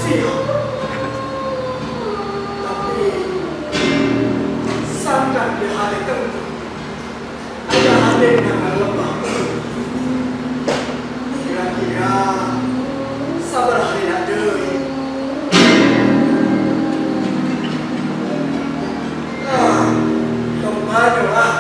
siap. Tapi sangkan di hari tentu ada hari yang lebah. Kira-kira sabar hari nak deui. Kemana lah?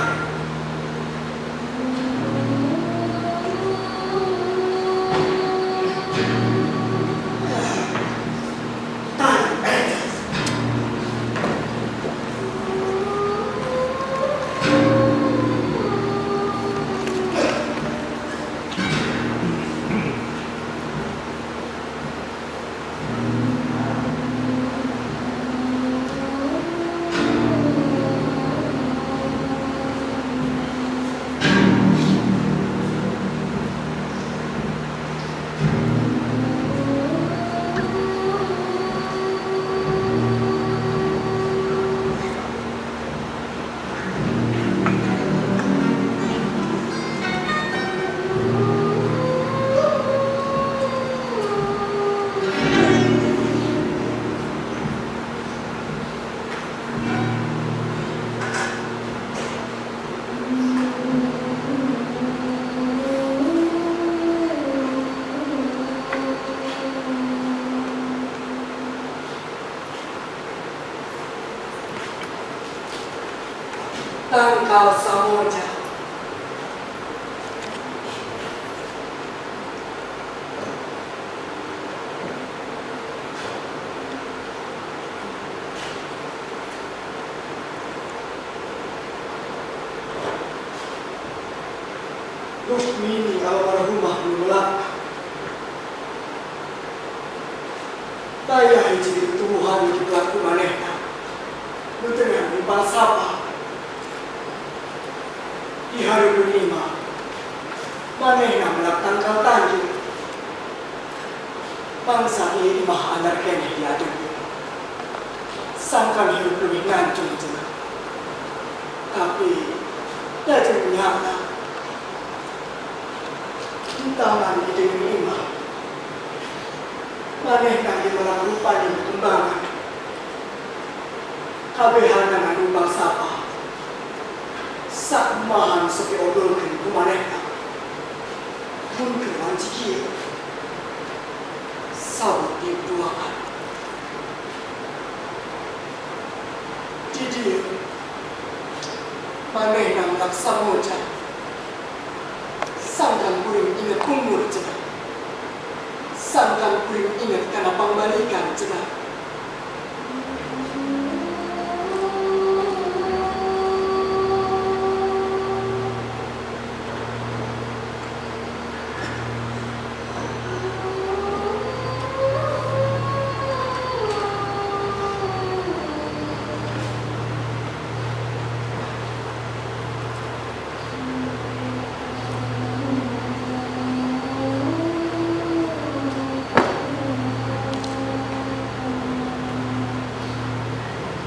Tangkal Samoja. Rusmini almarhumah menolak. Daya hiji tumbuhan di pelaku manehna. Betengan di Palsapa. Di hari kelima, manehna melak tangkal Tanjung. Bangsa ini mah anar keneh diaduk. Sangkan hidup lebih ngancung cenah. Tapi dajeng nyata. Di tangan ide kelima, manehna di melak rupa di perkembangan. Kabehana nganu Palsapa. Sak mahan sepi odolkan kumanehna. Pun kewan cikia. Sabut dibuakan. Jadi, manehna melak Samoja. Sangkan kuring ingat umur cenah. Sangkan kuring ingat karena pembalikan cenah.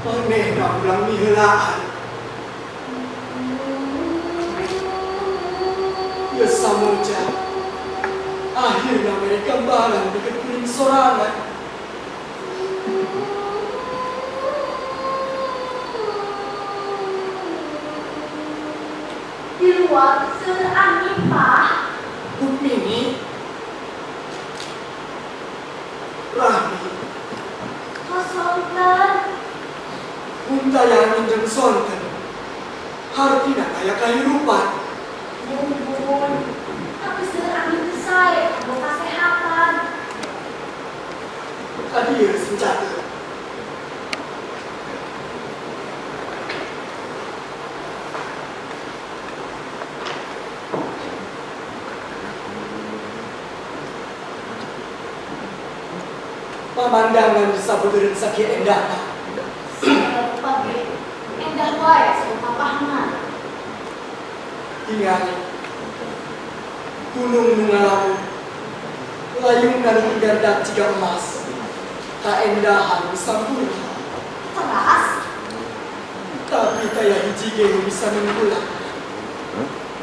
Manehna ulang mihelaan. Ya Samoja, akhirnya mereka gambaran di kuring sorangan. Di luar seangin Pak. Rukmini, Rahmi, Kosongkan. untayan jeung sonten. Hartina kaya kehidupan. Bun, tapi seangin itu saya buat kesehatan. Hadir senjata. Pemandangan di sabudeureuh sakieu endahna. Pagi, endah wae suka pahman. Ingat, gunung nungalamu, layung dan gardak jika emas, kaendahan sampurna. Teras, Tapi kaya hiji ge bisa menggulang.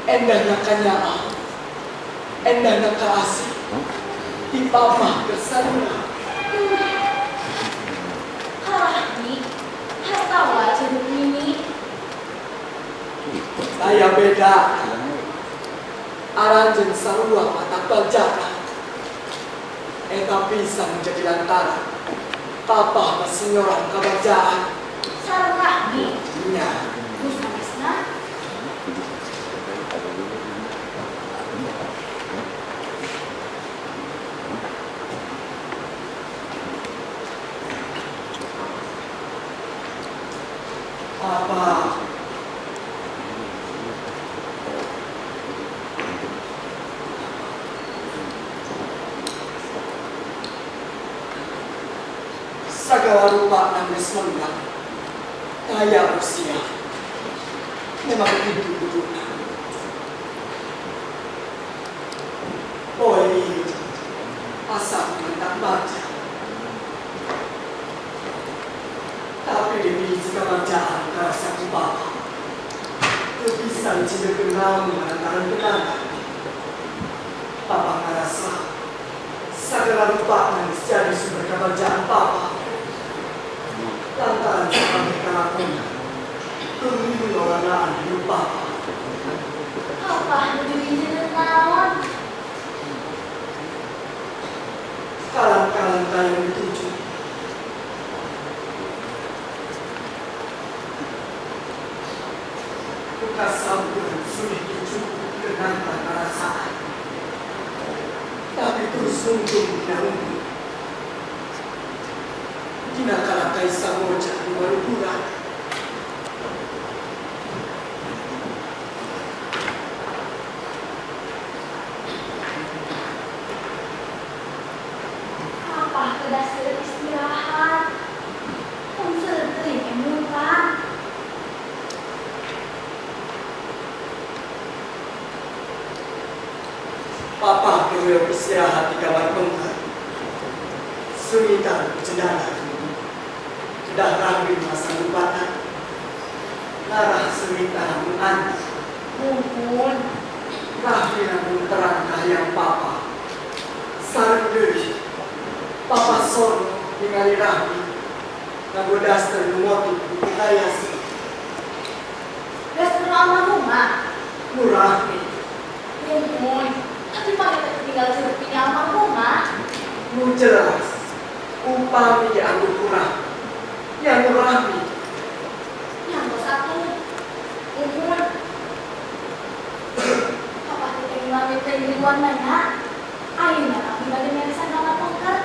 Endahna kanyaa, endahna kaasih, dipamah kesanuna. kerajaan. Aranjen sarua mata pelajaran. Eta bisa menjadi lantaran papa masih nyorang kerajaan. Sarang Rahmi, Iya. Gusta Krisna, Apa? Segala rupa nangis menang. Kaya usia. Memang begitu duduknya. Oi, asal mentak baca. Tapi demi kerajaan kerasa bapak. Kebisan cinta kenal mengantaran kenangan. Papa merasa segala rupa nangis jadi sumber kerajaan papa. Lantaran sebagai kelakuan kemilu orang hidup papa. apa menjadi jenengan? Kalang-kalang kalian dituju. Bukan sambutan sulit dicukup dengan perasaan. Tapi terus untung dahulu. Dinakala kaisa moja di Walukuran. Apa kedasar istirahat? Unsur teling emukan. Papa kewel istirahat di kamar pengkar. Sumitan cendana. Kedah rambi masa lupatan. Narah sumitan menanti. Mumpun, Rahmi namun terang kahayang papa. Sarang deui. Papa sono ningali Rahmi. Nago daster numotu buku kayasi. dasar almarhumah. Murah. Mumpun, tapi pakai tinggal serpinya almarhumah. Nu jelas. Upami dianggap kurang. Yang Rahmi. Yang satu, mumpun. Apa kita ngambil dari luar mana? Akhirnya kami bagi merisan kamar pengker.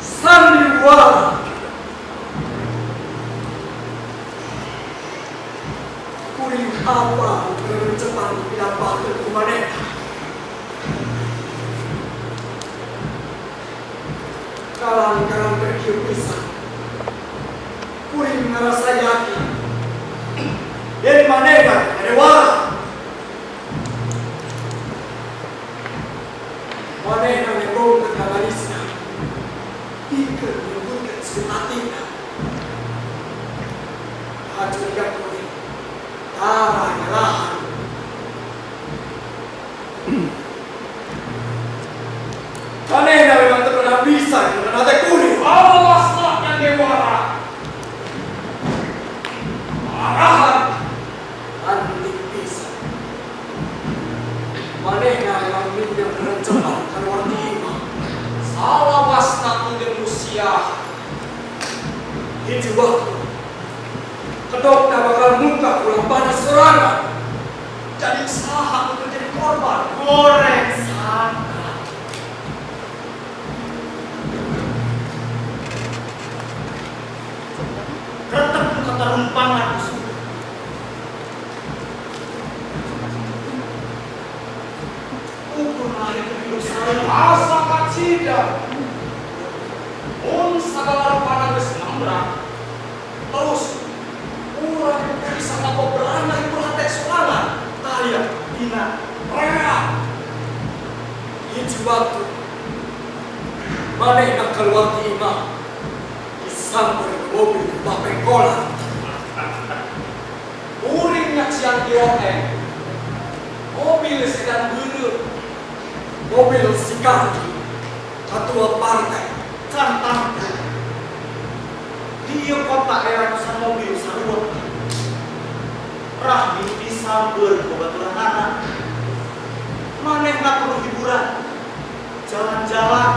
Sandiwara. Kuring apa kerencatan pinapah ke kumaneta. Kalang-kalang berkiu pisah. Kuring merasa yakin. Dari manega Sandiwara. Manega membawa ke Kamarisna. Hingga menyebutkan sebatiknya. Hajurkan kuning. Tara nyalahan. Manehna memang tak pernah bisa dengan hati kuning. Awas nak yang dewara. Ayah hidup saya. Masakan tidak. Segala panah geus nambrak. Terus urang bisa ngapa berana ieu hate sorangan. Taya dina rea. Hiji waktu manehna keluar di imah disamper mobil bapengkola. Uring nyaksian kioeng. Mobil sedan beureuh. Mobil Sikardi, ketua partai. Cantang. Di kota era nusa mobil sarua. Rahmi disamber babaturan anak. Manehna perlu hiburan. Jalan-jalan.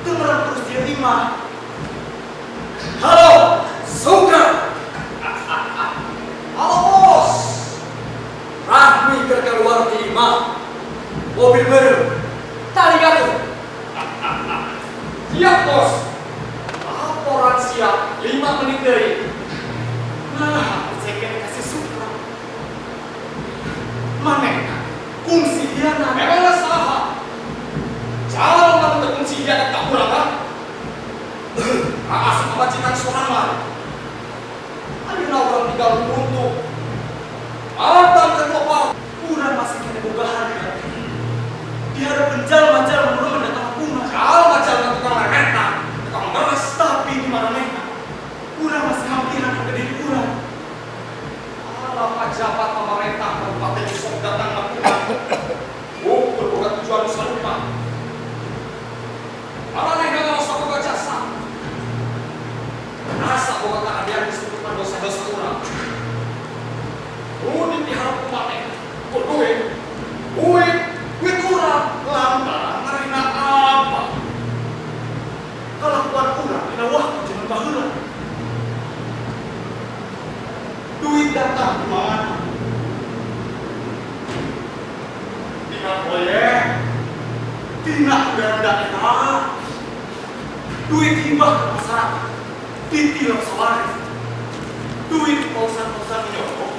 Dengeran terus dia imah. Halo, Suka. Halo bos. Rahmi keluar di imah. Mobil baru. Tali gaduh. Siap bos. Laporan siap 5 menit dari. Nah, saya kira kasih suka. Manehna kungsi dia nah. Memanglah saha. Jalan untuk kunci dia tak kurangan. Asal membajikan sorangan. Ayeuna orang tinggal runtuh. Mantan ketua pak. Urang masih kena boga harga. Di hadapan jalma-jalma belum mendatang bunga. Jalan tukang renta, tukang beres. Tapi di mana mereka? Urang masih hampiran ke diri urang. Para pejabat pemerintah kabupaten Yusuf datang lakukan. Berbuat tujuan serupa. Para nega nggak usah boga jasa. Rasa boga keahlian disebutkan dosa-dosa urang. Di pihak kumanek, duit urang, Lantaran mereka apa? Kelakuan urang kena waktu jangan baheula. Duit datang di mana? Tina proyek, tina daerah, duit hibah ke masyarakat, ditilang sawaris, duit pausan-pausan menyokong,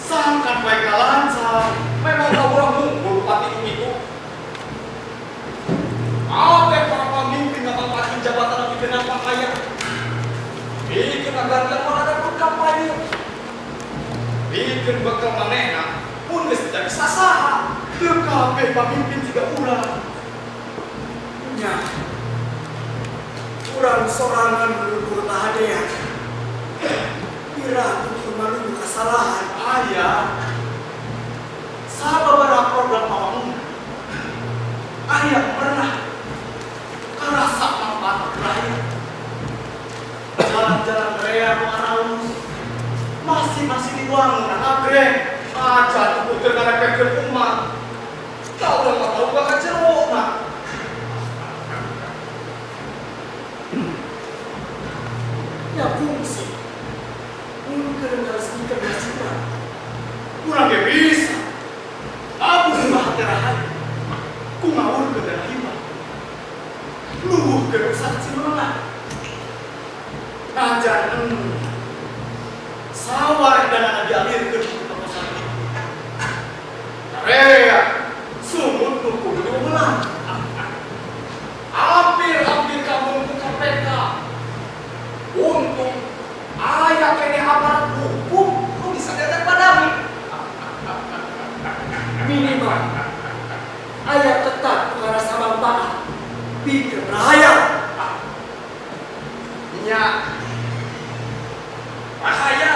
sangkan baik lancar. memang tak orang mungkul bupati itu. Apa para pemimpin yang mempati jabatan lebih kenapa kaya? Bikin agar ada berkampanye. Bikin bekal manehna pun geus tidak bisa saha. Teu kabeh pamimpin juga urang. Nya, kurang sorangan menurut tahadean. Kira tutur malu kesalahan. Ayah, sababaraha program awakmu. Ayah pernah kerasa manfaat rakyat. Jalan-jalan rea Araus masih diwangun agreng. Aja tuh dengan efek umat. Kau udah nggak tahu bakal jeruk nak. Ya fungsi. Mungkin harus dikendalikan. Kurang ge bisa. Aku sudah terakhir. Ku ngawur ke daerah hibah. Lubuh ke rusak cimenang. Najan sawah dan dialir ke tempat itu. Rea sumut nuku dulu menang. Hampir kamu untuk KPK. Untung ayah kene aparat hukum lu bisa datang padamu. Minimal ayah tetap karena sama taat. Pikir rakyat. Nya bahaya.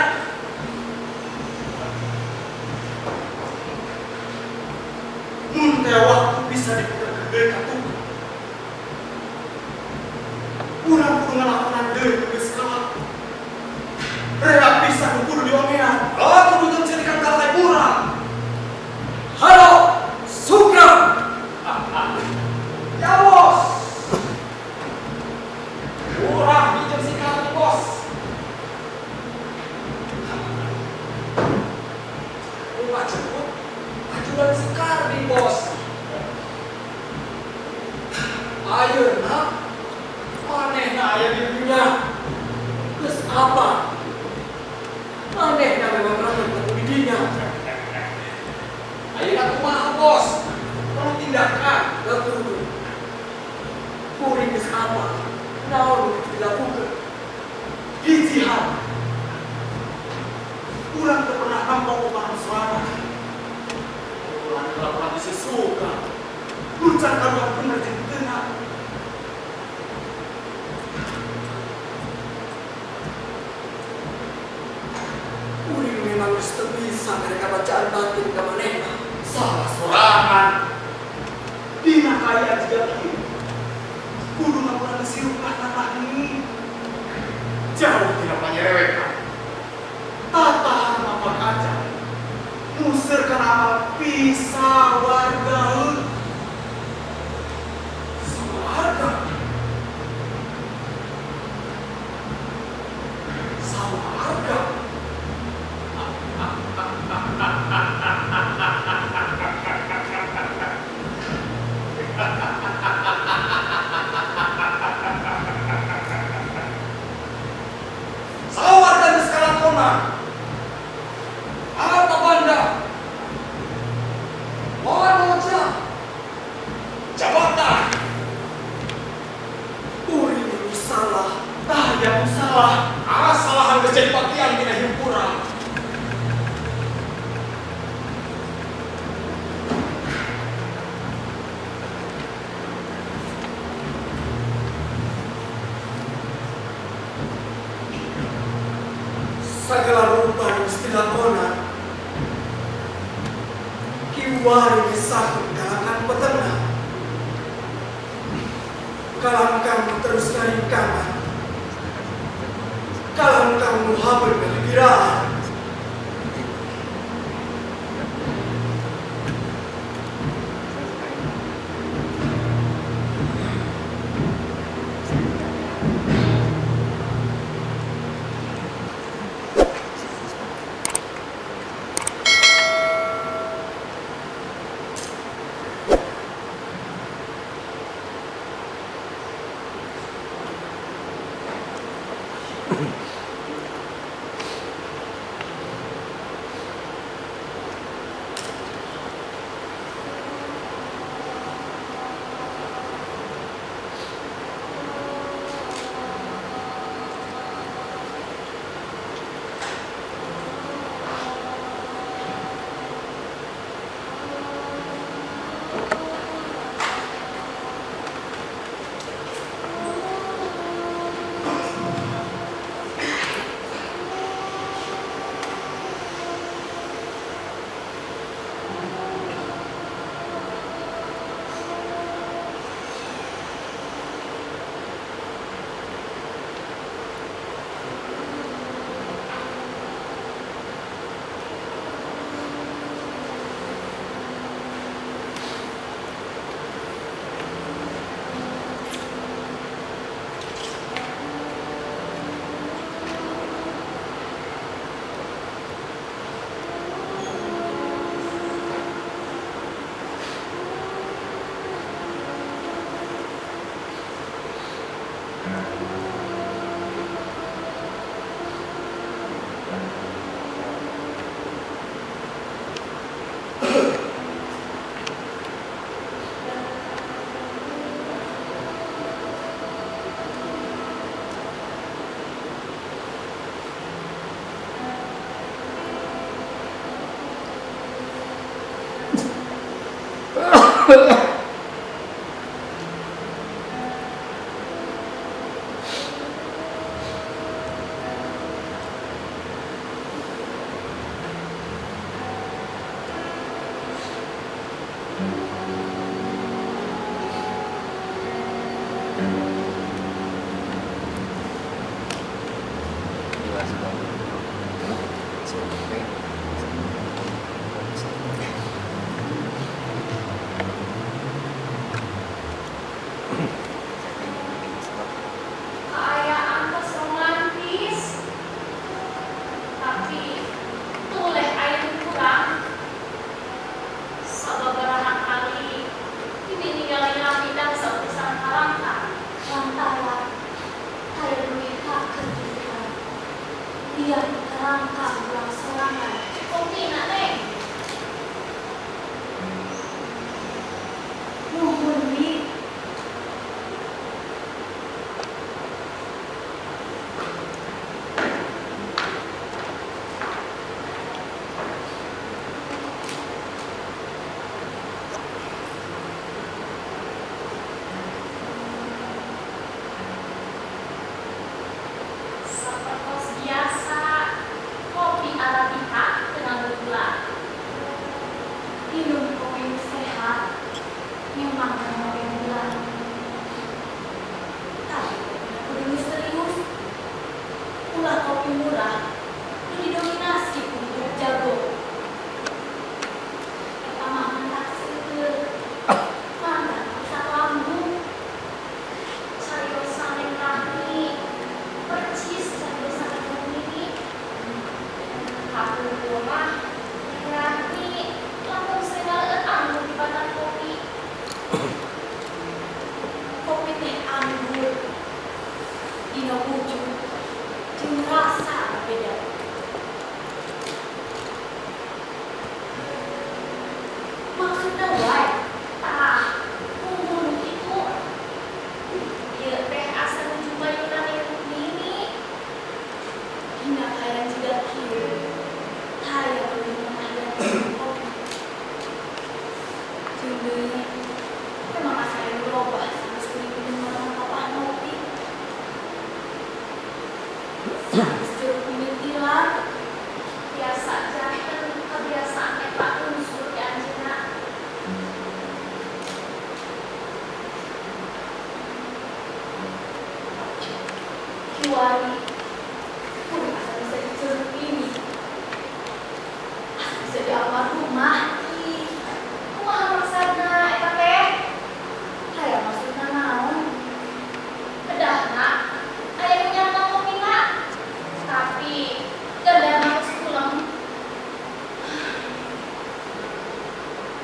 Mun teh waktu bisa diputar ke katuh. Urang kudu ngalakonan deui geus kalah. Rea bisa kudu diomean. Aku butuh jadikan kalai urang. Halo, Suka. Ya bos. Urang pinjam sikat bos. Rumah jemput ajudan sekar di bos. Ayeuna manehna aya di dunia. Terus apa? Manehna memang ramai berbidinya. Ayeuna kumaha bos? Perlu tindakan. kaya juga kini. Kudu ngapuran sirup tanah ini. Jauh tidak menyerewetkan. Tata apa kaca. Musir kenapa bisa warga. Sewarga. Sewarga. Sewarga di skala kona. Apa banda? Wanoja. Jabatan. Uri ini salah, yang salah. Asalahan menjadi bagian tidak himpunan. Segala rupa yang dilakonan kiwari disahut kalangan peternak. Kalang kamu terus nyari kanan. Kalang kamu habis bergiraan. Keayaan tos romantis. Tapi tuleh aya nu kurang. Sababaraha kali ini ninggalin bidang sautusan harangka. Lantaran aya duit hak kejujuran. Dia kerangka ulang serangan. Kumina teh. Nuhun wi. Seperti biasa, kopi kecuali kuring asa bisa dicelup ini. Asa bisa di almarhumah. Ih, kumaha maksudna eta teh? Hayang maksudna naon? Kedahna aya nu nyangka komina. Tapi ganda harus pulang.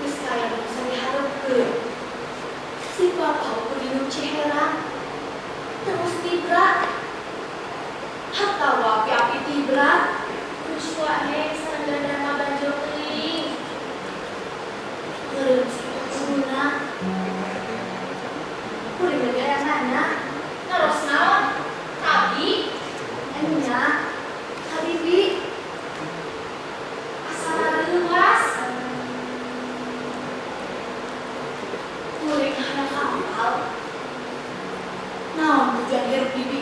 Geus kaya nu bisa dihareupeun. Si bapak kudu Ciherang. Terus tibra. Hatta api-api tibra. Terus wae sareng ganda banjur teuing. Eureun si kuduna. Kuring negarana ngaros naon? Abi. Enya. Habibi. Asal leuwas. Kuring hayang hafal. Naon tujuan hirup bibi?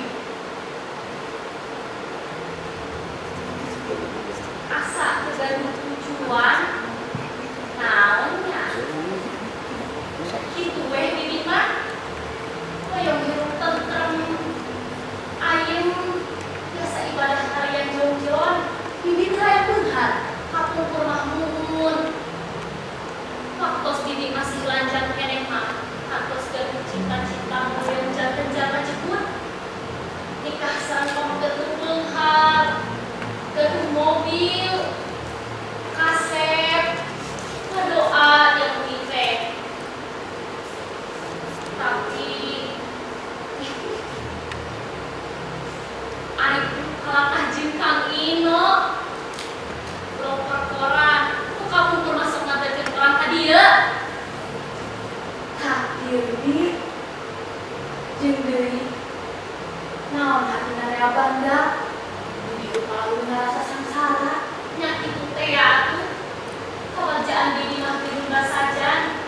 Asa kegaduh tujuan. Naonnya? Kitu we bibi mah. Hoyong hirup tentrem. Ayem. Biasa ibadah harian jongjon. Bibi raya punhan. Kapungkur mahmun. Waktos bibi masih lanjang keneh mah. Kantos gaduh cinta-cinta moyong janten-janten jebut. Nikah sareng pamageut beunghar. Gaduh mobil. Kasep. Ngadoa yang teh. Tapi ari kalakah jeung Kang Ino. Loper koran. Ku kapungkur masuk nganterkeun orang ka dieu. Bibi jeung deui naon hatina rea banda di kepala ngarasa sangsara nya kitu teh atuh kabagjaan bibi mah tidurna sajan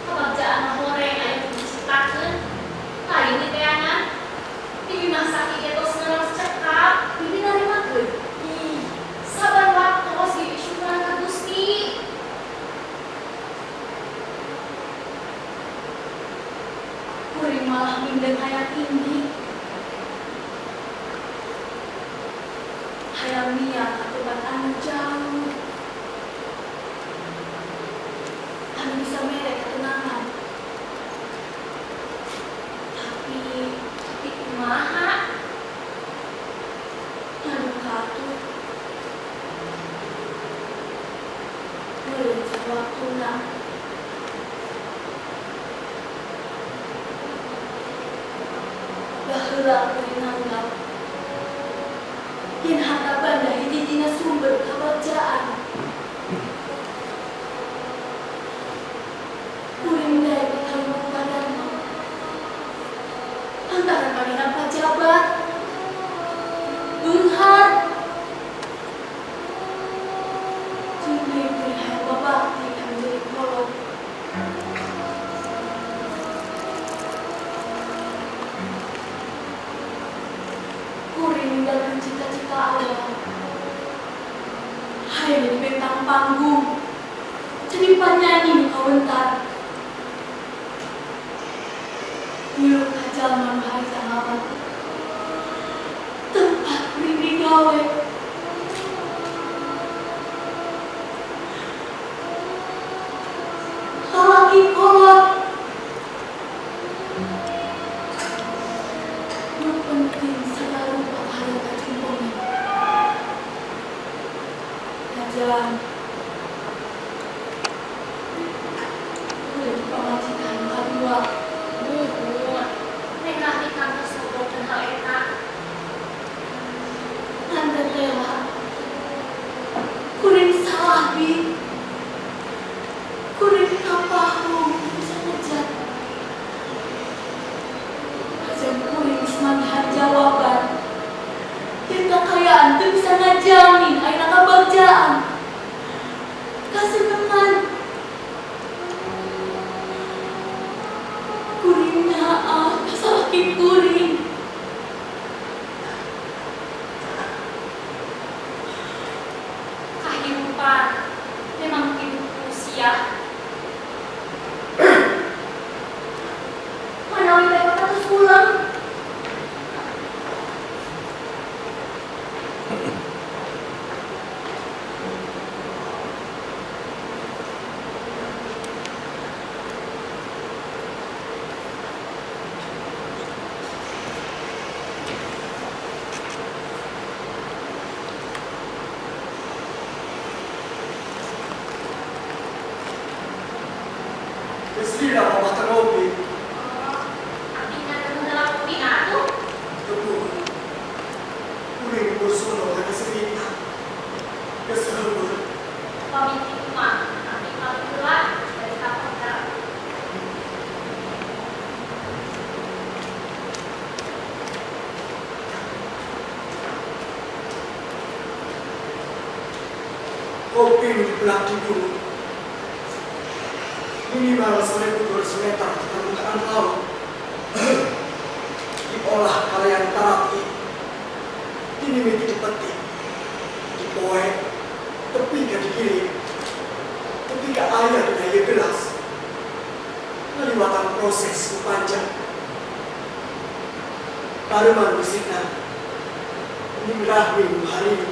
kabagjaan mah horeng aya nu diciptakeun lain di teangan bibi mah sakit getos ngeros cekap bibi narimakeun ih sabar waktos bibi syukuran ka Gusti. Kuring malah mindeng hayang indi. Hayang niat aturan anu jauh. Anu bisa mere ketenangan. Tapi kumaha? Anu katuh. Eureun waktuna. Baheula kuring nganggap yen harta banda hiji-hijina sumber kabagjaan. Kuring daek kalumpuk badan lantaran manehna pajabat beunghar jeung kuring hayang babakti anu jadi kolot. Kuring ninggalkeun cita-cita awal. Hayang jadi bintang panggung. Jadi penyanyi nu kawentar. Milu ka jalma nu harita ngawan. Tempat kuring digawe. Lalaki kolot. Nu penting selalu hayang kacimpungan. Kajian kuring pamajikan kadua. Nuhun. Nenah di kampus ngobrolkeun hal eta. Ngan rela. Kuring salah bi. Kuring kapahung bisa ngejat. Ajan kuring geus manggihan jawaban. Yen kakayaan teu bisa ngajamin ayeuna kabagjaan. Kasenengan. Kuring naah kasalaki kuring. Kahirupan memang hidup usia. Manawi bae terus pulang. ini dibelah di gunung. Minimal 1.200 meter di permukaan laut. Diolah kalian terapi, dinimiti dipetik, dipoek, tepiga digiring, ketika air daya gelas, melewati proses panjang. Karuman musikna, nimrah minggu hari ini.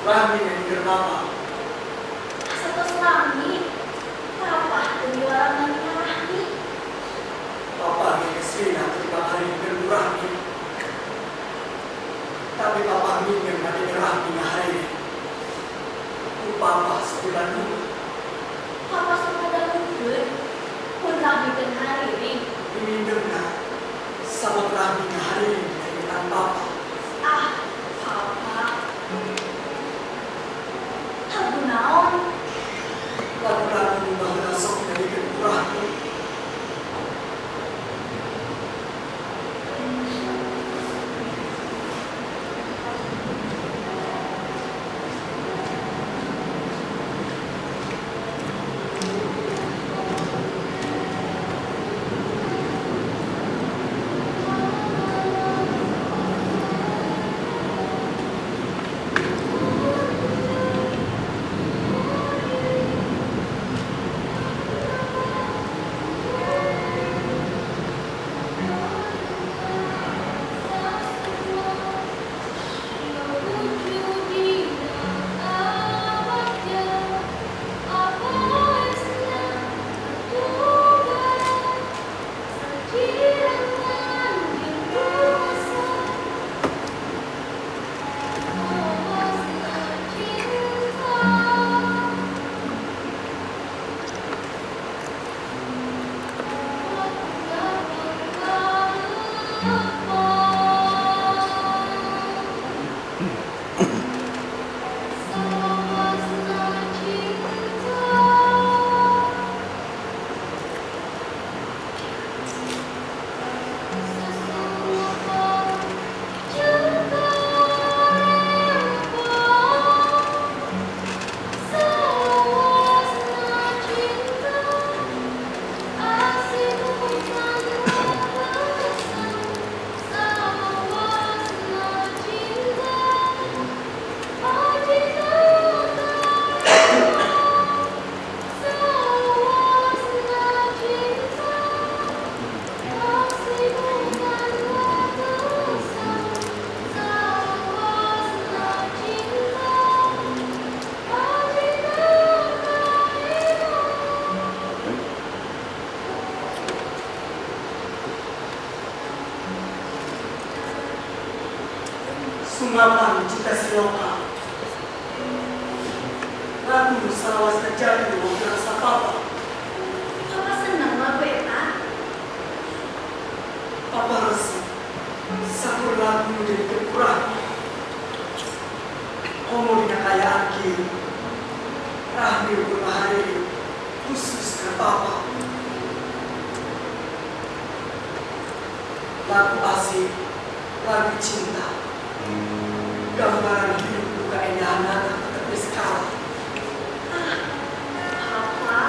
Rahmi yang bernama Satu Rahmi, Papa dari orang Rahmi. Papa di kesina terima hari bermurahmi. Tapi Papa ingin mati Rahmi hari ini. Papa sebulan dulu. Papa sudah mungkin pun Rahmi dan hari ini. Ini benar. Sama Rahmi hari ini dengan Papa. Ah, Papa. Aku naon. Lalu membangun sok dari bermurahmi. Sungapan cita siloka. Lagu salawas terjadi di rasa Papa. Papa senang lah beta. Papa resi. Satu lagu menjadi kekurangan. Komo di kekayaan kiri. Rahmi berbahari khusus ke Papa. Lagu asik, lagu cinta. Gambaran hidup buka keindahan anak tetapi sekali. Papa.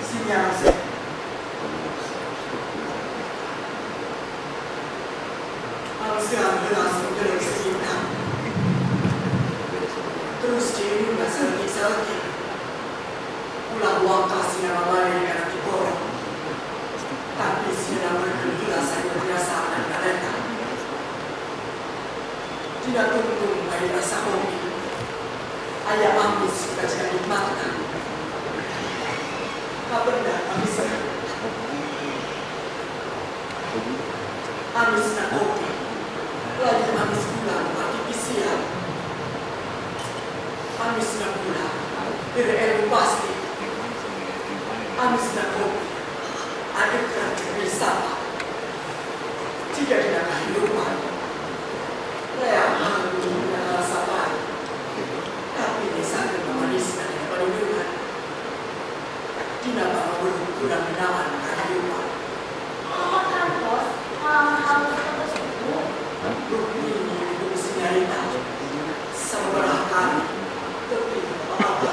Sinyal saya. Harusnya berlangsung dari sekitar. Terus jadi nggak selagi-selagi. Pulang waktu sinar malam karena diborong. Tapi sinar berkelilasan berdasarkan kereta. Tidak tunggu dari rasa hobi. Ayah amis sudah jadi nikmatkan. Benda amis na kopi lagi amis gula artifisial amis na gula dari pasti amis na kopi ada kerja bersama jika tidak kehidupan leang hantu dengan rasa pahit tapi disangka memaniskan dengan perlindungan tidak mau kurang menawan kehidupan. Mama Carlos, mama harus terus itu. Bukti ini itu sinyalita sebelah kami tepi apa?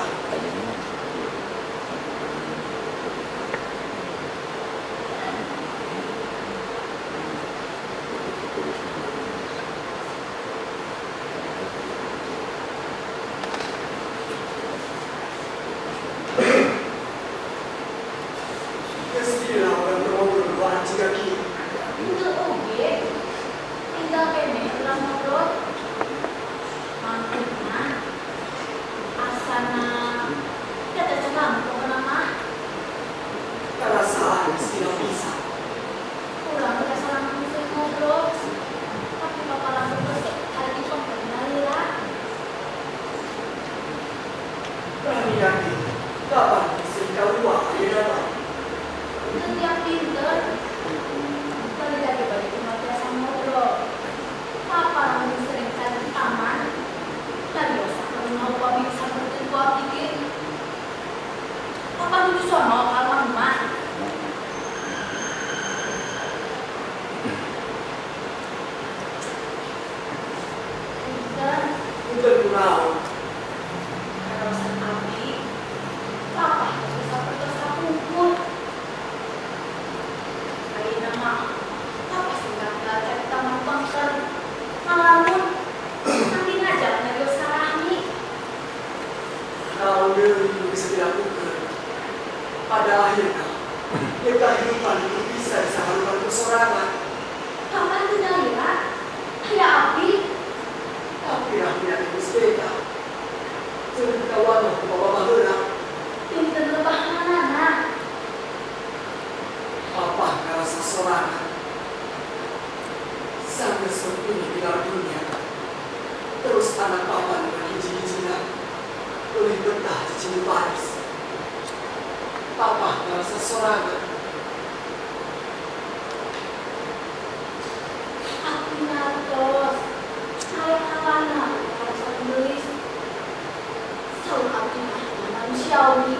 Kesilau dan berbuat jika kita Tinggal oge, tinggal kene ulang ngobrol. Mantepna, asana, kita coba pokoknya mah. perasaan silau bisa. Kurang kita salah ngomong ngobrol. Tapi papa langsung besok hari ini kembali lah. Berani yakin kapan bisa keluar di dalam. Itu yang pinter. Kali lagi balik rumah biasa ngobrol. Papa langsung sering cari di taman. Dan biasa kalau mau papa bisa bertuah dikit. Papa dulu sono kalau rumah. Pinter. Untuk tahu Kawasan api, papa bisa berdosa kumpul. Hari nama, papa sudah belajar di taman konser. Ngalamun, nanti ngajak Nadio Sarani. kalau dulu bisa dilakukan pada akhirnya kehidupan itu bisa disalurkan bersorangan. Papa itu lihat, ayah api, Tapi aku yang berbeda. Jadi kawan aku bawa bahulah. pinter lebah mana. Apa ngerasa sorangan? Sampai ini tinggal dunia. Terus anak papa dengan hiji-hijinya lebih betah di sini Paris. Papa ngerasa sorangan. Api natos, ayah kawana, harus menulis. Selalu api manusiawi.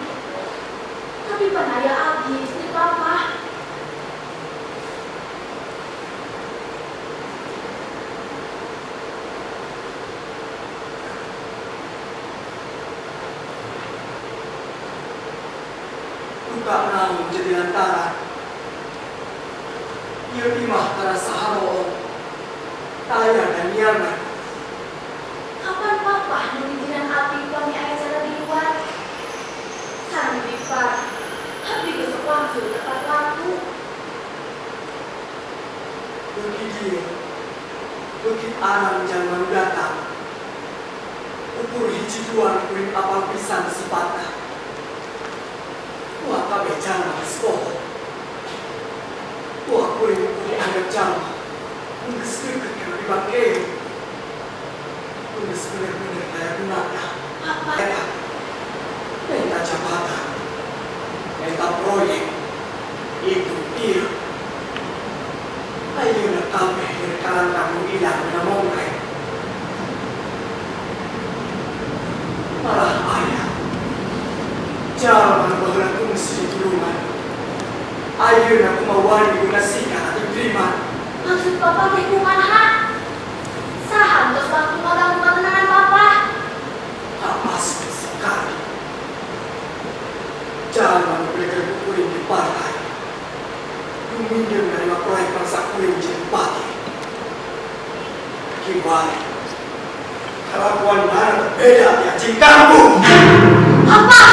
Tapi penaya api istri papa. Buka namun jadi lantaran. Ia timah karena saharo. Tayang dan nyaman. Kapan papa mengizinkan api kami ayah cara di luar? Sarang di depan. Api besok langsung tepat waktu. Bagi dia, bukit alam jangan datang. Ukur hiji duan kulit apal pisang sepatah. Wah kabe jangan sekolah. Wah kulit kulit anak jangan. Unggis deket yang dipakai. Unggis benar-benar kayak gunanya. Papa, Minta jabatan. Minta proyek. Itu dia. Ayo na kami dari kalang kamu ilang na mongkay. Malah ayah. Jangan bahwa kung si tulungan. Ayeuna kumawani gunasina ati Priman. Maksud papa teh kumaha? Saha tos waktu maganggu ketenangan papa? Tak masuk sekali. Jangan berikan kuring di partai. Meminjam dari proyek bangsa kuring jadi pati. Gimana? Kelakuan mana berbeda di anjing kampung? Apa?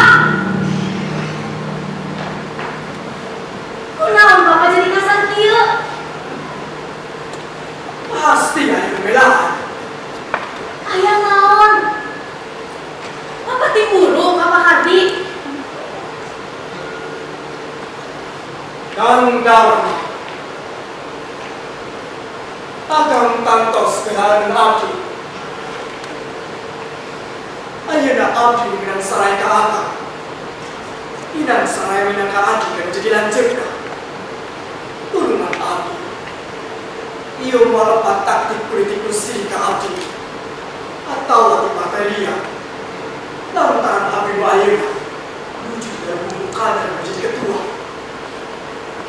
Kunaon papa jadi kasar kieu? Pasti ada pembelaan. Aya naon? Papa timuru Papa Kardi. Kang Dharma akan tantos keharan abdi. Ayeuna abdi minang sarai ka akang. Inang sarai minang ka adi kan jadi lanjutna. Turunan abdi. Iyo walaupun taktik politik bersih ka abdi. Atau latih partai liar. Lantaran abdi nu ayeuna wujud dan membuka dan menjadi ketua.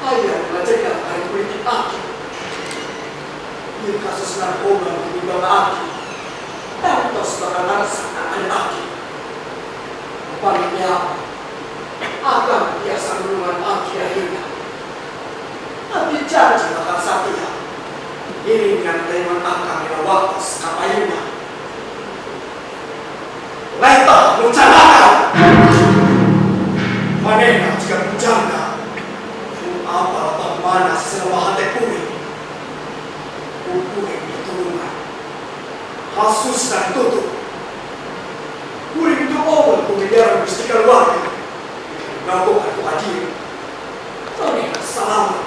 Ayah mengajarkan hari politik abdi. Ini kasus narkoba menimbang abdi. Dan tos bakal langsung ada abdi. Paling akan biasa menungan abdi akhirnya. Abdi janji bakal setia. Ini dengan teman akan yang waktu sekapayuna. Leta mencanakan. Manena jika menjangka. Apa mana selama hati kuring. Kuring diturunkan. Kasus dan tutup. Kuring itu awal pemilihan mestikan warga. Melakukan keadilan. Manena selamat.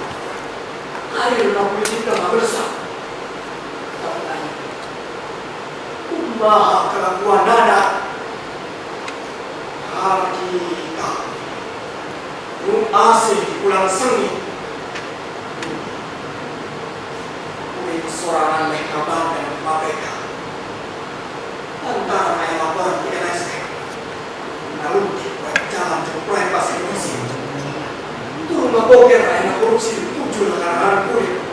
Air nak politik dan bersama. Tapi kumaha kelakuan nada. Hakika. Nun asing di pulang sengit. Kuring sorangan mereka dan mereka. Antara yang laporan di LSM. Nalunti proyek jalan dan proyek pasir musim. Turun maboker yang korupsi tujuh lekaran kuring.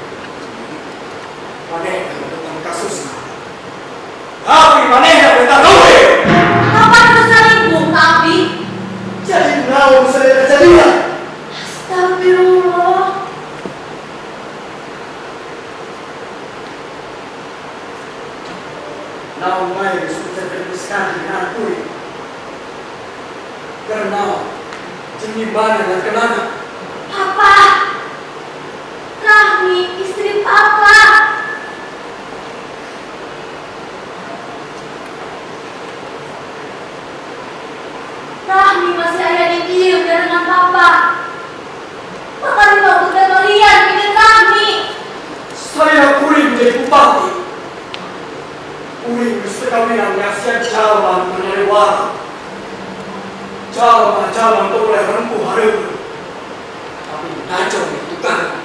Manehna tentang kasusnya. Tapi manehna tentang duit. Kapan terselingkuh tapi? Jadi naon saya kejadian. Astagfirullah. Naon wae sudah terpisah dengan kuring. Karena jenis mana dan kenapa? Papa. Rahmi istri papa. Rahmi masih ada di dieu dengan papa. Papa dibawa ke kalian dengan Rahmi. Saya kuring menjadi bupati. Kuring sekali yang ngasih jalan menyewa. Jalan untuk oleh rempuh hareup. Tapi kacau itu kan.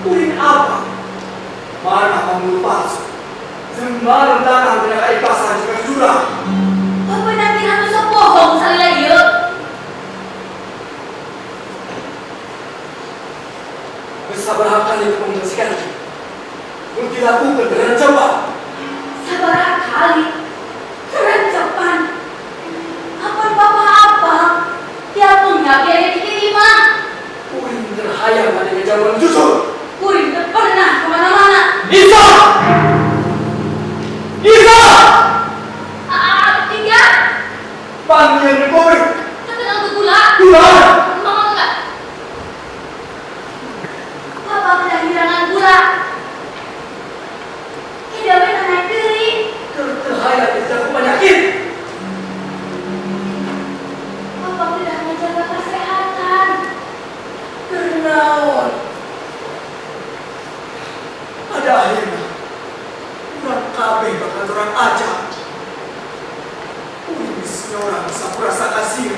Kuring apa? Mana kamu palsu? Sembarang tangan tidak keikhlasan juga curang. Papa nanti harus bohong salila ieu. Bersabar kali untuk menjelaskan. Untuk dilakukan dengan cepat. Sabar kali. Keren cepat. Apa papa apa? Tiap punya biaya diterima. Kuring terhayal ada jawaban jujur. Kuring tak pernah kemana-mana. Isa! Isa! Tiga. Panggil kuring. Tapi aku gula. Gula! Mama enggak. Papa kehilangan gula. Tidak benar naik diri. Terhayal tidak penyakit. Papa tidak menjaga kesehatan. Kenaon. Pada akhirnya, kurang kabeh bakal orang aja. Umis orang bisa merasa kasih.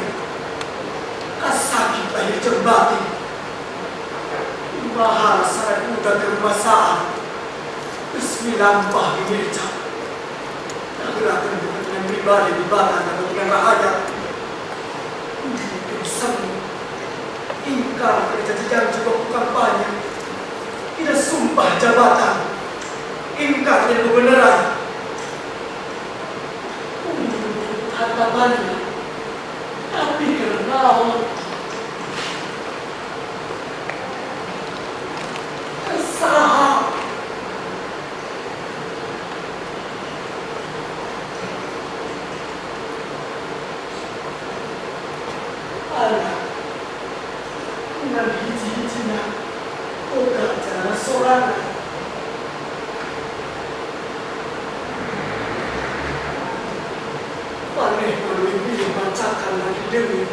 Kasakit lahir cerbati. Mahal saat udah kerumasaan. Bismillampah di meja. Gerakan dengan pribadi di batang dan dengan rahasia. Ini semu. Ini sekarang kerja janji waktu kampanye, tidak sumpah jabatan, ingkar dan kebenaran. Untuk harapannya, tapi karena kesalahan. Anak, dengan hiji-hijinya, udah jalan sorangan. Paneh bermimpi membacakan lagi demi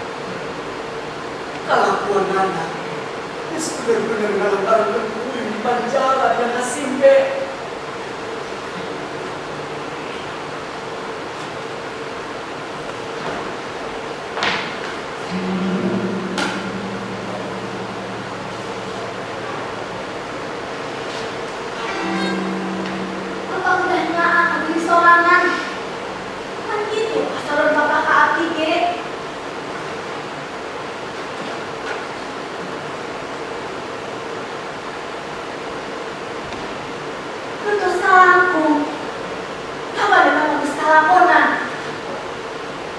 kelakuan anak. Ini benar-benar dalam kulit di panjara dan asimbe. Apa udahnya anak di sorangan? Kan gitu pasaran bapak ke Abdi ge. Terus salahku. Kapan ada kamu bisa laporan?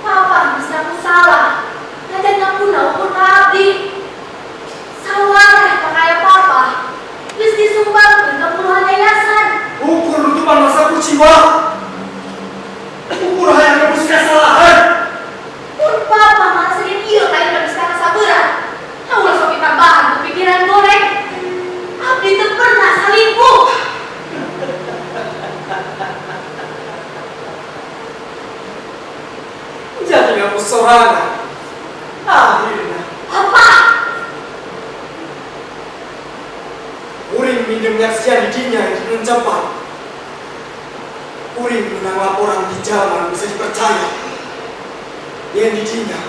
Papa bisa aku salah. Ngajar ngaku ukur ke Abdi. Sawareh pakai papa. Terus disumbang ke puluhan yayasan. Ukur lutupan masa kuciwa. Ukur hanya kamu sudah salah. Pun papa masukin iya kayak gak bisa kesabaran. Tahu lah sopi tambahan kepikiran goreng. Abdi itu pernah selingkuh. Jadi kamu sorangan. Akhirnya, Apa? uring minumnya siang dinya dengan cepat. Uring menang laporan di zaman bisa dipercaya. Yang didinya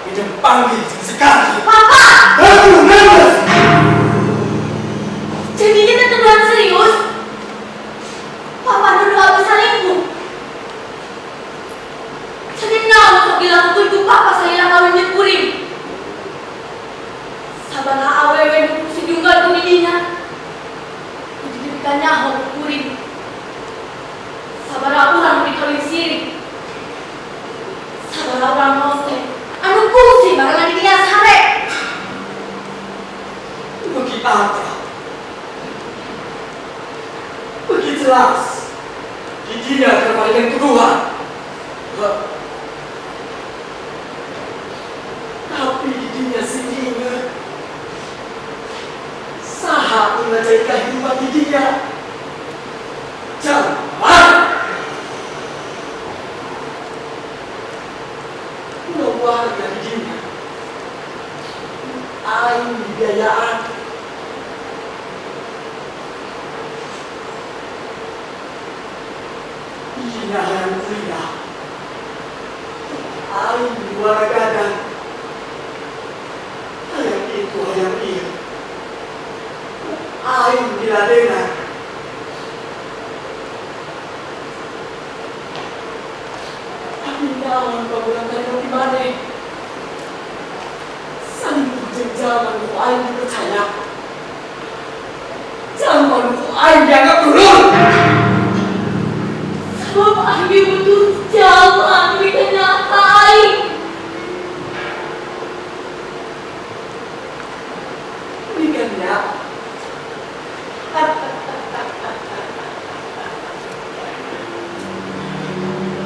minum panggil sekali. Papa! Aduh, nervous. Jadi kita tuduhan serius? Papa nuduh aku selingkuh. Jadi naon untuk bilang tuduh papa saya kawin di kuring. Sabarlah awewe nu si junggal tu didinya. Dijadikan nyaho ke kuring. Sabarlah urang dikawin sirik. Sabarlah urang mote. Anu kungsi barengan di dia sare. Bagi apa? Bagi jelas. Didinya terpaling tuduhan. Tapi didinya sendiri saha mengajari kehidupan didinya. Jangan warga didinya aing biayaan. Didinya yang kuliah aing warga ayam itu ayam iya. Aing diladenan. Tapi naon bangunan dari di mana? Selingkuh jeung zaman ku aing dipercaya. Zaman ku aing dianggap turun. Sebab Abi butuh jalan bikin aing. Berikannya.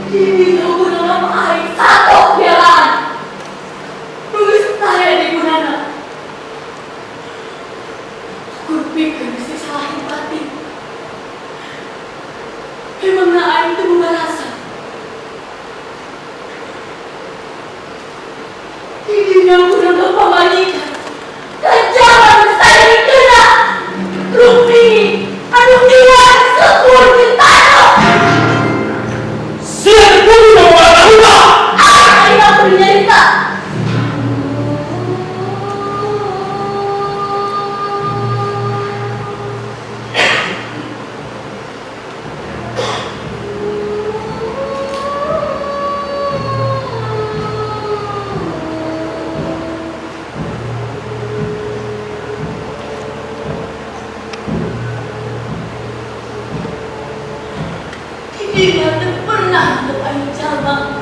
Ini aku dalam aing satu belaan. Nulis saya di gunana. Kupikir bisa salahin hati. Emangnya aing itu bukan rasa. Ini aku dalam pamajikan. Dan jangan saya dikena. Rumi, aduh dia sepur di tanah. Siapa yang mau melakukan? dirinya tak pernah berani cabang.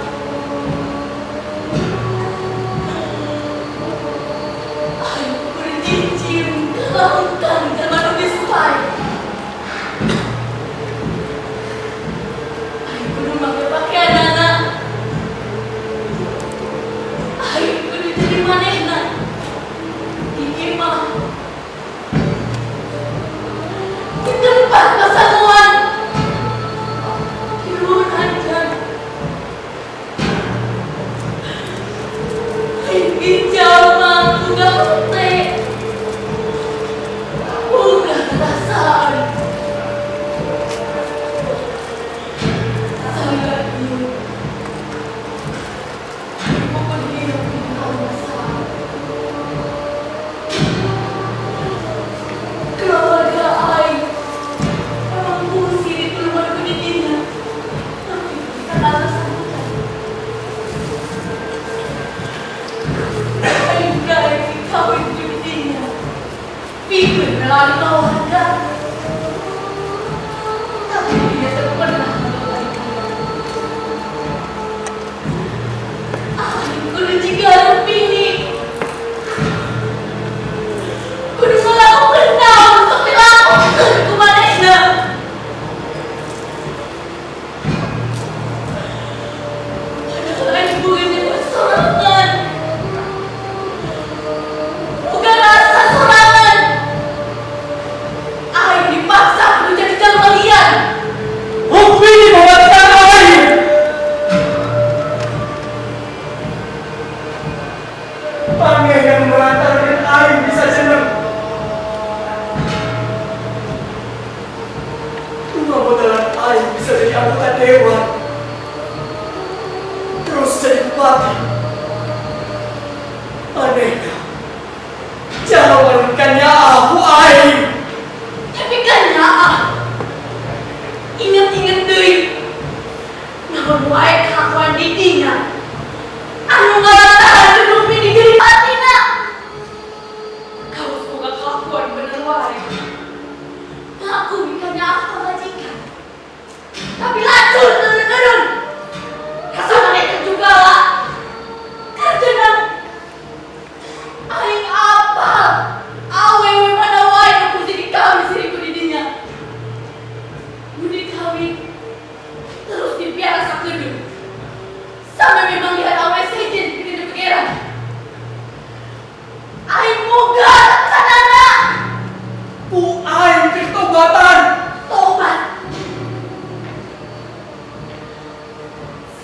Ayo berjijim kelautan zaman lebih suai. Ayo kudu pakai pakaian anak. Ayo kudu jadi manehna. Ini mah di tempat pasangan tidur aja. Ini jauh udah petek, udah perasaan. Saya ini bukan hidup di kawasan. Keluarga Aing memang fungsi di keluarga Dina, tapi bukan alasan bukan. Aing gak dikawin di Dina, pikir melalui keluarga, tapi dia tak pernah melakukan. Aing kudu juga rupini. Kudu melakukan naon untuk dilakukan ku manehna. Padahal aing bukan nyebut sorangan. Bukan rasa sorangan. Aing dipaksa kudu jadi jalma liar. Rukmini mematikan Aing. Pange yang melantarkan Aing bisa senang. Cuma modelan Aing bisa jadi anggota dewan, terus jadi bupati. Anehnya, jawabannya aku Aing. Tapi kan nyaah. Ingat-ingat deui. Namun wae kelakuan di Dina. Anu ngalantaran gedung di diri patina. Kau semoga kelakuan bener wae. Aku bukannya aku majikan. Tapi lacur turun-turun. Rasa mereka juga lah. Karena aing apa? Awewe mana wae aku jadi kawin siriku di dinya. Budi kawin terus dipiara sakedeung. Sampai memang lihat awe sejen di dina pikiran. Aing moga sanana. Bu Aing ketobatan. Tobat.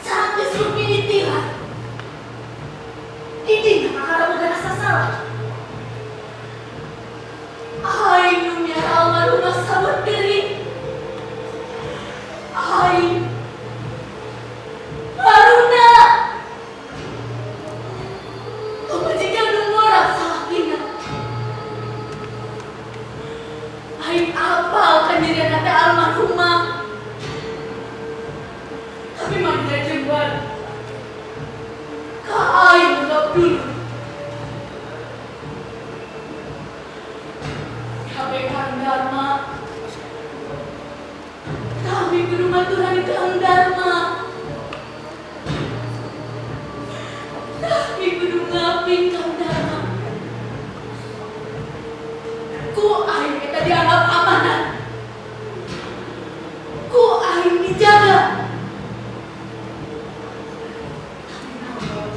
Sampai supini tirat. Didi nakakara udah rasa salah. Aing nunya almarhumah sahabat diri. Aing Haruna. Tobat jika orang salah tinggal. Aing apal kejadian kata almarhumah. Tapi mana jembar. Ka Aing anggap dulu. Kami Kang Dharma. Kami kudu maturan Kang Dharma. Kami kudu ngapin Kang Dharma. Ku Aing kita dianggap amanat. Ku Aing dijaga. Tapi naon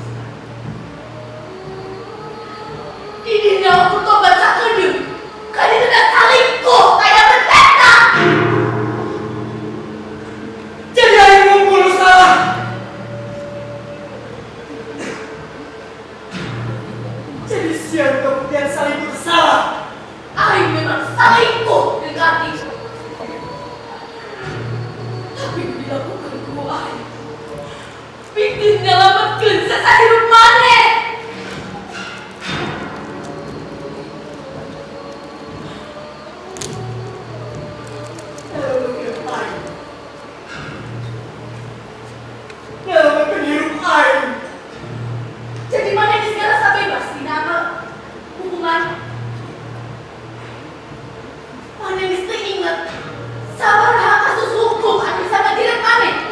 Didi aku tobat sakedeung. Kali tidak salingkuh kayak beteta. Jadi Aing ngumpul salah. Jadi siang kemudian saling bersalah. Aing memang salingkuh dengan itu. Tapi dilakukan ku Aing. Bikin nyelamatkan sesa hidup maneh. Nyelamatkan hidup Aing. Jadi mana di segala sampai bebas di nama hukuman. Mana bisa ingat sabar kasus hukum anu sama diri maneh.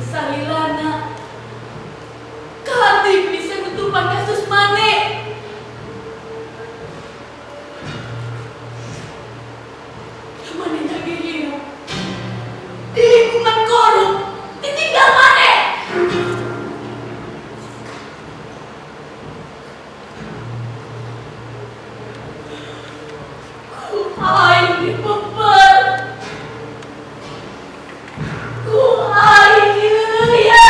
salilana. Kadi bisa nutupan kasus mane. Mane lagi hidup di lingkungan korup, ditinggal mane. Ku dipeper. Ku ini ya.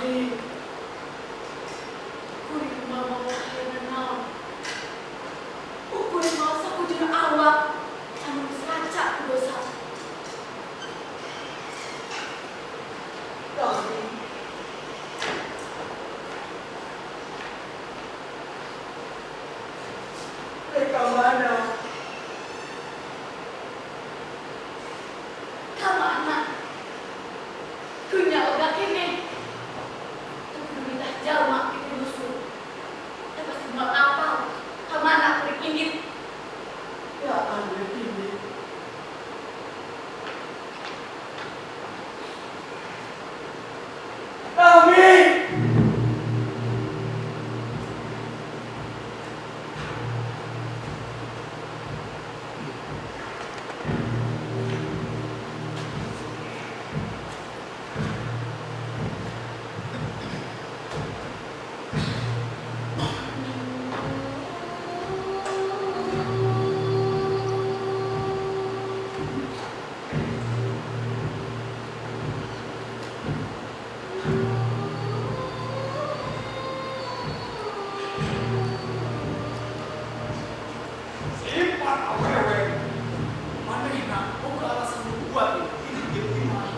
Kami Kuring mau hayana naon. Kuring mau sakujur awak anu geus raca ku dosa. kami mereka mana? Ka mana? Kunya udah kene. Kudu minta jalma itu dusun. Tapi semua apa? Ka mana kuring indit? Ya ada ini. Kami Simpan awewe. Manehna boga alasan buat hidup di rumah.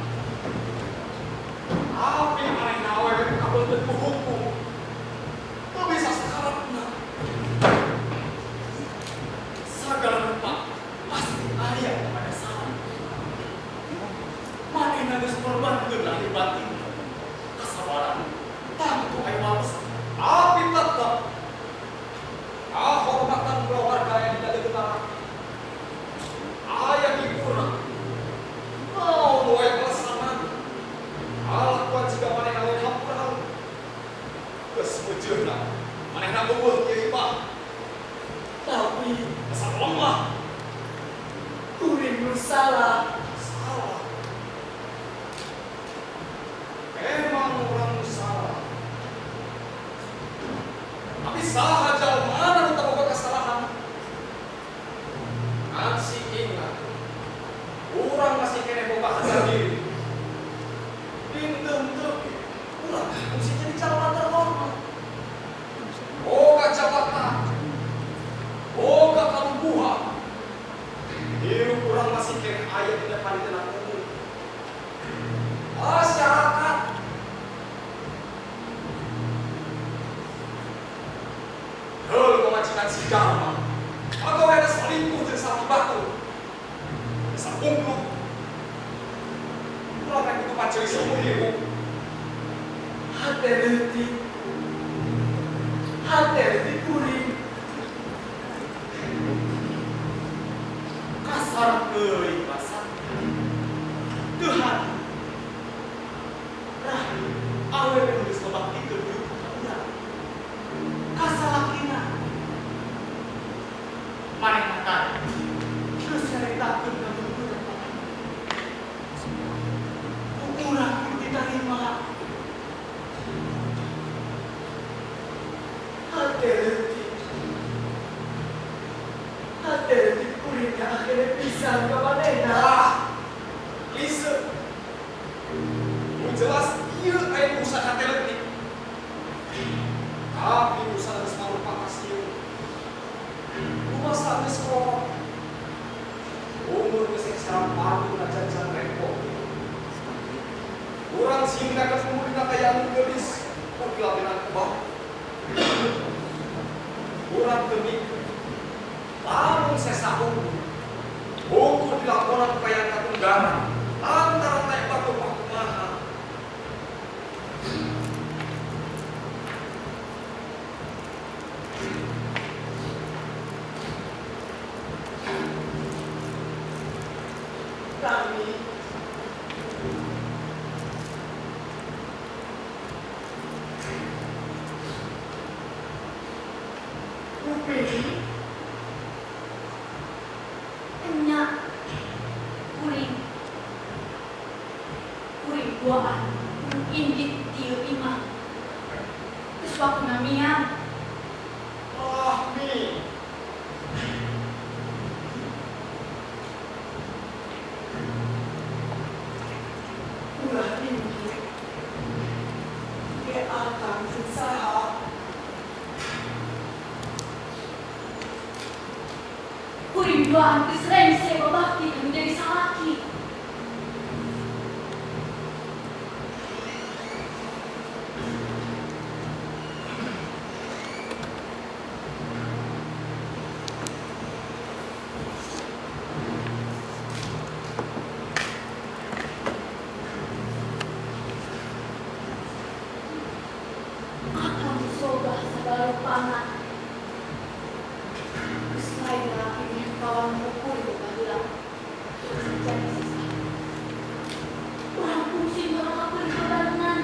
Tapi manehna awewe kabeulkeun ku hukum. Teu bisa sakaratna. Sagala rupa pasti aya pada salah. Manehna geus korbankeun lahir batin. Kesabaran tangtu aya wates. Tapi tetep kehormatan keluarga yang dijaga utara ayah dikurang mau doa pelaksanaan alat kewajiban manehna we hampurang geus mujurna manehna eueuh kieu Pak tapi asal lemah kuring nu salah. salah emang orang salah tapi saha jalma nu teu boga kesalahan masih ingat urang masih kene boga harga diri dinten teu urang mesti jadi calon terhormat boga jabatan boga kalungguhan hirup urang masih kene aya di depan umum masyarakat heuh pemajikan si jalma atau ada selingkuh jeung sapi batu sapungkluk urang kan kitu paceui seumur hidup Hati leutik kuring. kasar euy kasar Tuhan rahi awewe nu geus ngebaktikeun hirup ka urang kasalakina manehna tadi geus nyaritakeun ka urang urang kitu ditarima Hati leutik kuringnya akhirnya pisan ka manehna. Lisa, nu jelas ieu aya urusan hate leutik. Tapi urusan geus marupa kasieun. Rumasa geus kolot. Umur geus sareng padu najan repot. Urang singkat ke umur kakayaan geulis, pergilabenan kebak. Urang teu mikir. Lamun sesahun buku dilaporan kekayaan katunggaran lantaran naik batu pakumaha Kami kuping Enya kuring buaan indit tieu imah geus wakuna mian. Mi ulah ini Kuring dua antis rengse babakti menjadi salaki. Akan disobah sabaru pangan. Keslailah ini kawan pukul kepada jadi sisa. Orang fungsi orang apa di barengan.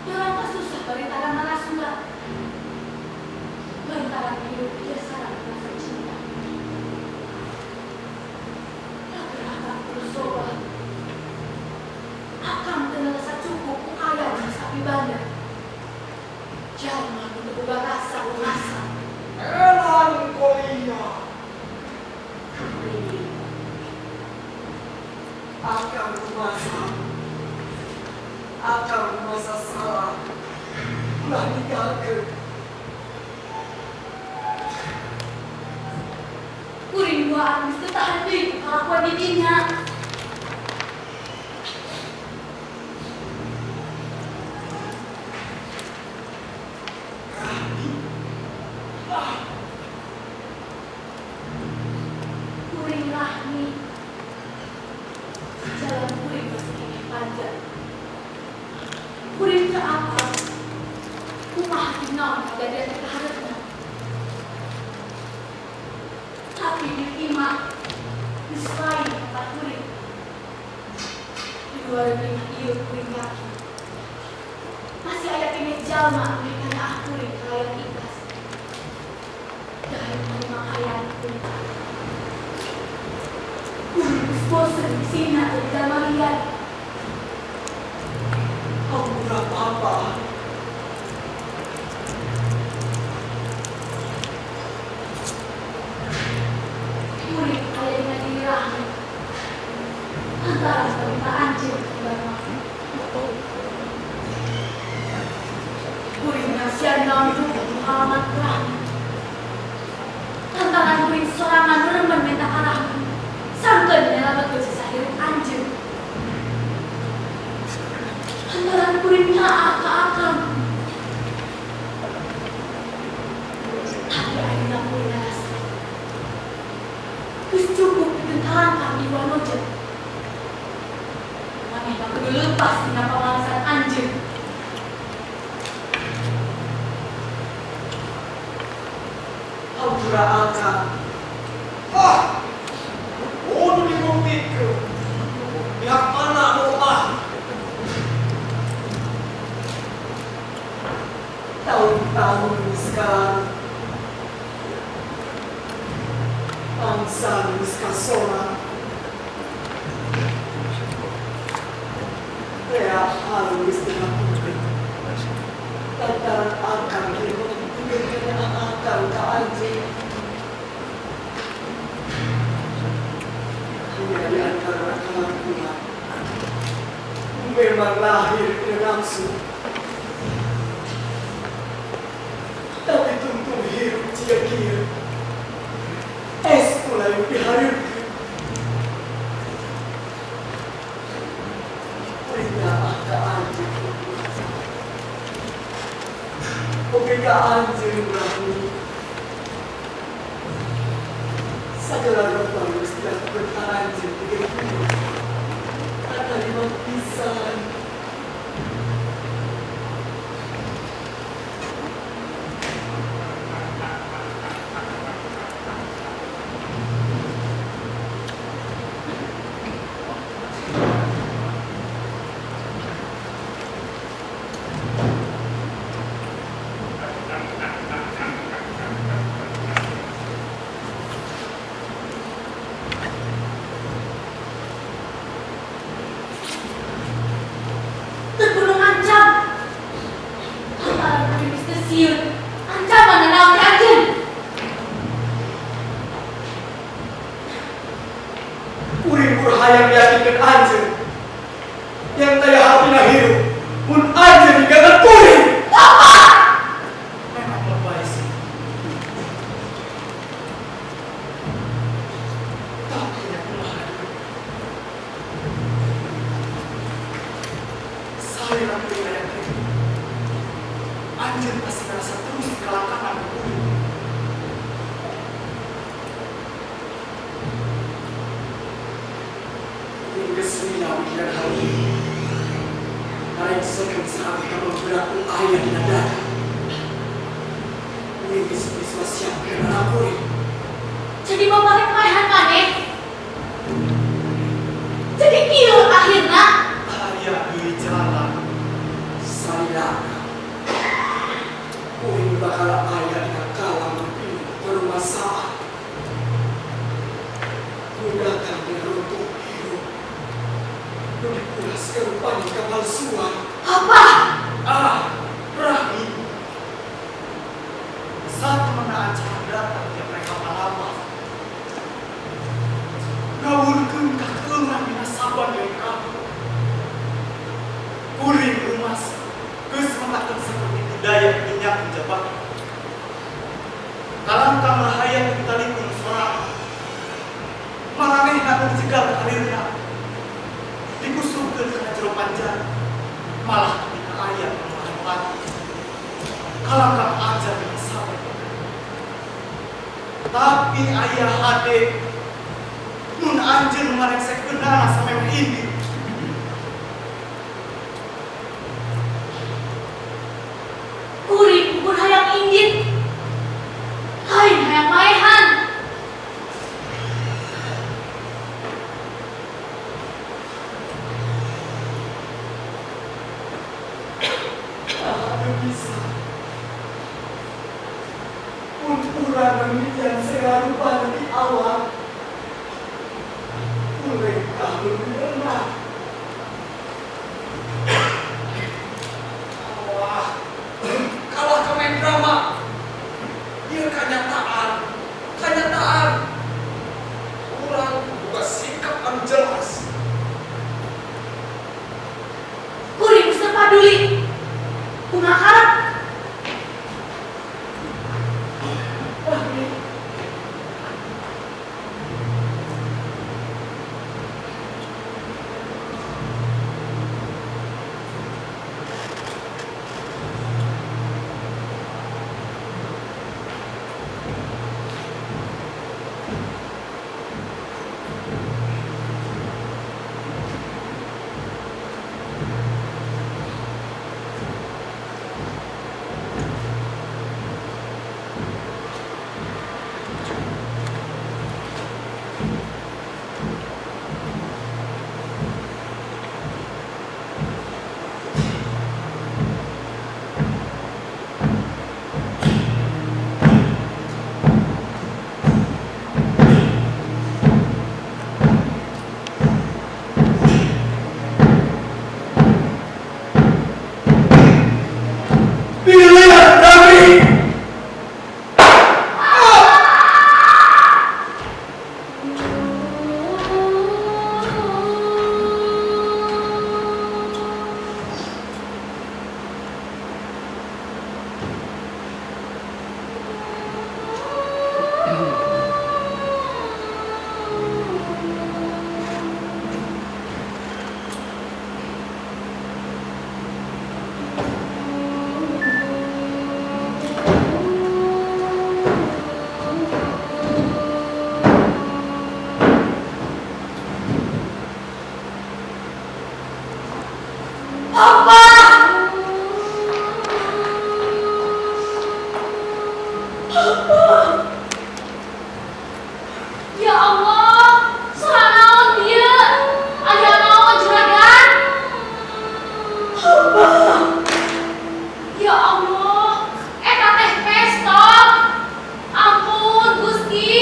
Orang kasusah bagi tangan narasunda. Lantaran hidup dia sarang rasa cinta. Tapi akan bersobah. Akan terasa cukup kaya di sapi bandar. Jangan untuk rasa rasa. Elan kolia. Akan masa salah. Ulah digagal. Kuring dua habis ketahan diri kelakuan didinya. Kuring rahmi. Jalan kuring masih panjang. Kuring ke apa? Kumah dinam pada dia terharapnya. Tapi diterima di selain tempat kuring. Di luar negeri iya kuring yakin. Masih ada kini jalma berikan kuring kelayan ikhlas. Dan menerima kayaan kuring. Kuring bosan di sini atau di dalam lihat. Kamu berapa apa? Kuring kaya dengan diri rahmi. Antara sebagai anjir kepada kuring nasihan dalam juga pengalaman rahmi. Tantangan kuring serangan remen minta rahmi. Sangkan menyelamat kesisa hidup anjir. Antara kuringnya akal-akal. Tapi akhirnya kuring rasa. Terus cukup ditentangkan di wanoja. Wanita kudu lepas dengan pemalasan anjir. Aura akan. Ah! Udah dibuktikan. Pihak mana doa? Tahun-tahun sekarang bangsa sekarang ya halus dengan publik lantaran akan dengan akan ke anjing hanya di antara kelakuan memang lahir dari nafsu. Tapi tuntung hirup cia-cia. Es mulai diharapkan. Perintah ke anjing. Oke ke anjing rahmi. Segala rupa mesti dilakukan anjing begitu. Ada 5 pisan. Tergulung ancam. Antara kuring stasiun. Ancaman dan lawan anjir. Kuring hayang yakinkan anjing yang daya hati hirup pun anjing digagal kuring. Memang lebay sih. Alhamdulillah yang itu. Anjir pasti ngerasa terus kelangkaan kulit. Hingga sembilan dan hari ini, naik sekali saat kamu berakul ayah di dada. Ini bisa siapkan aku ini. Jadi bapak remahan maneh. Jadi kieu akhirna. Ayah di jalan saya. Kuing bakal ayah yang kalah bermasalah. Gunakan untuk hidup. Lebih pulas kerupanya kepalsuan. Apa? Rahmi. Satu menahan datang yang mereka lama. Ngawurkeun ka keungan dina saban yang kamu. Kuring rumas. Geus memakan seperti budaya minyak jabat. Kalangkah mahayang kita lipun sorak. Maraneh nak mencegal karirna. Dikusupkeun kana jero panjang. Malah ketika ayah melawan. Kalangkah aja dengan sabar. Tapi ayah hade nun anjeun ngareksekeun dana sampai ini. Kuring pun hayang inggit. Lain hayang maehan. Ada bisa. Unturan yang selalu pada di awal. Mereka benar. Wah, kalah ke main drama. Dia kenyataan. Kurang buka sikap yang jelas. Kuring geus paduli. Kumaha karep? Ya Allah, salah naon dia? Aya naon juragan? Ya Allah, eta teh pesta. Ampun Gusti,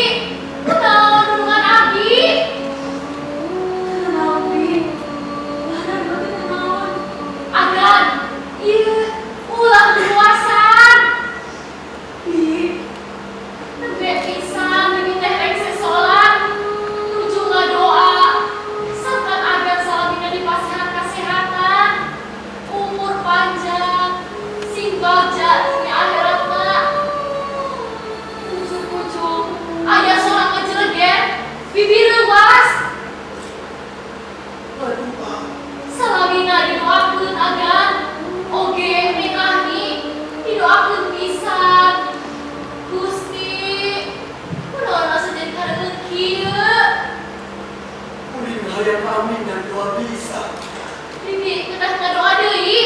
kunaon nulungan abdi? Kunaon abdi? Badan batin kunaon? Agan, ieu ulah berpuasan. Negeri pisan ini teh rek sesolat nuju ngadoa sakan agar salabina dipasihan kesehatan umur panjang sing bagja di akhirat mah ujung-ujung aya soal ngejeleget bibir leuwas salabina didoakeun agan yang amin dan doa bisa. Bibi, kita doa deui.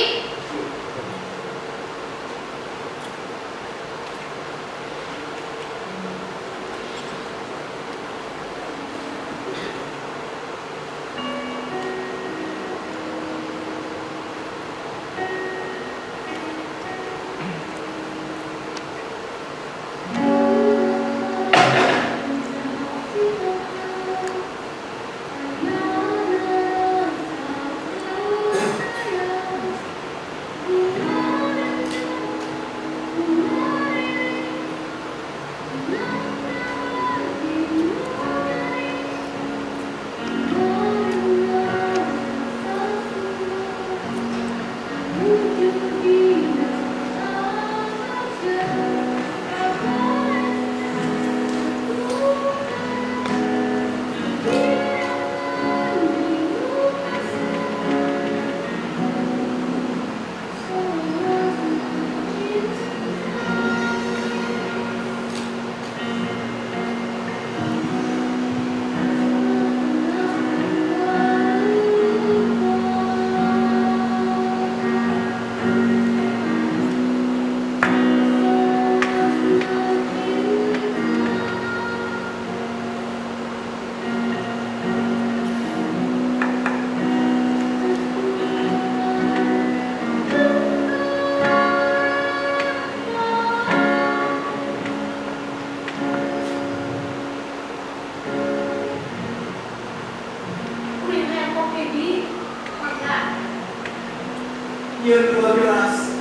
Yang 12,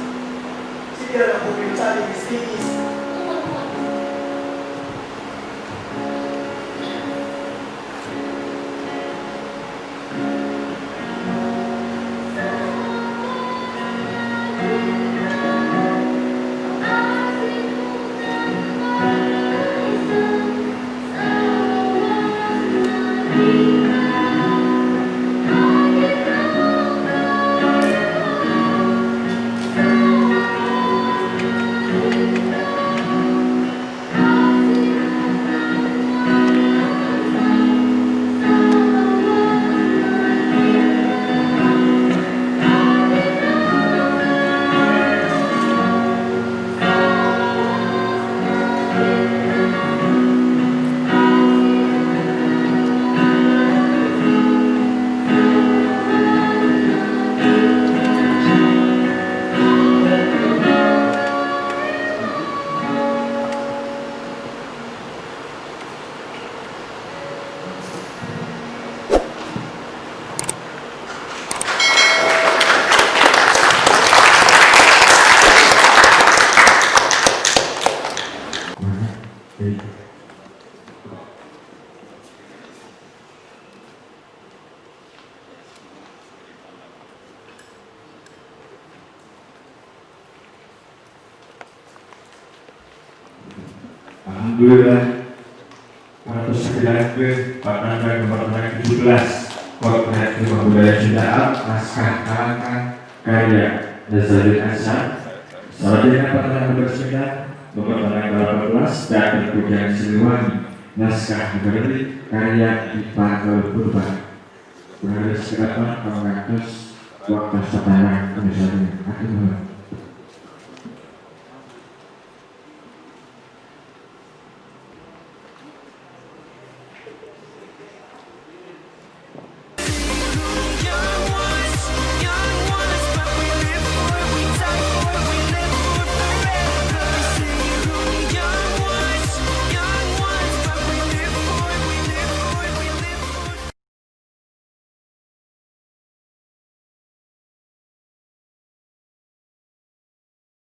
sedia aku minta di sini. Alhamdulillah, 109 pada nomor 17 Korporat Lima Budaya Sunda naskah kalangan karya Nazarudin Hasan. Selanjutnya pada nomor 9 nomor 18 Datuk Pujian Siliwangi naskah Negeri karya Ipa Purba. Menulis ke depan 200 waktu sekarang misalnya.